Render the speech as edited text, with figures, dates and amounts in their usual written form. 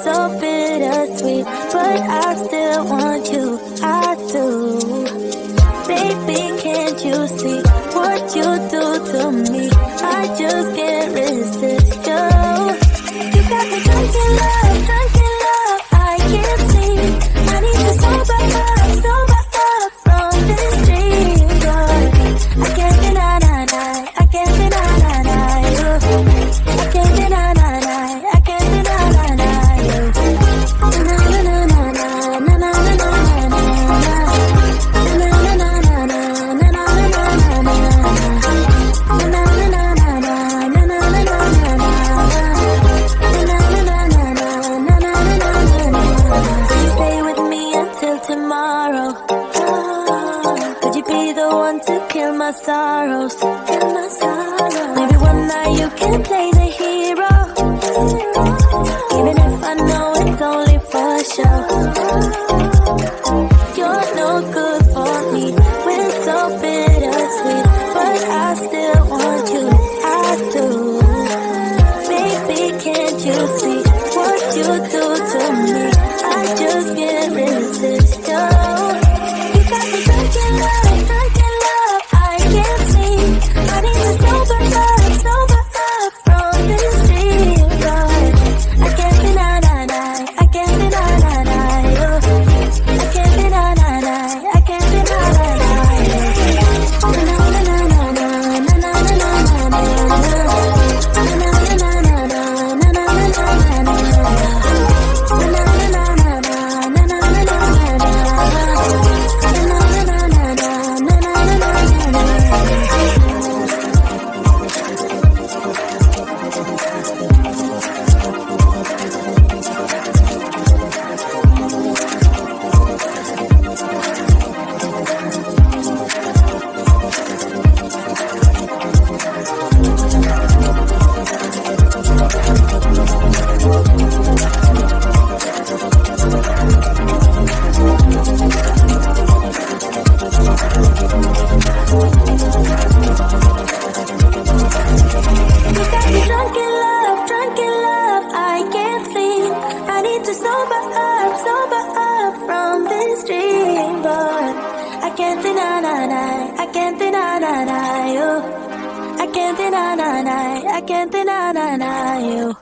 so bittersweet, but I still want you, I do. Baby, can't you see what you do to me? I just can't resist you. You got me drunk in love, I can't sleep. I need to sober up from this dream, boy. I can't deny, I can't deny you. I can't deny, I can't deny you. Na na na na na na na na na na. Na na na na na na na na na. Na na na na na na na na. Stay with me until tomorrow. Could you be the one to kill my sorrows? Maybe one night you can play the hero, even if I know it's only for show. You're no good for me, we're so bittersweet, but I still want you, I do. Baby, can't you see what you do to me? I just can't resist you. You got me drunk in love, I can't sleep. I need to sober up from this dream, boy. I can't deny, I can't deny you. I can't deny, I can't deny you. Na na na na na na na na na na. Na na na na na na na na na na. You got me drunk in love, I can't sleep. I need to sober up from this dream, but I can't deny, I can't deny you. I can't deny, I can't deny you.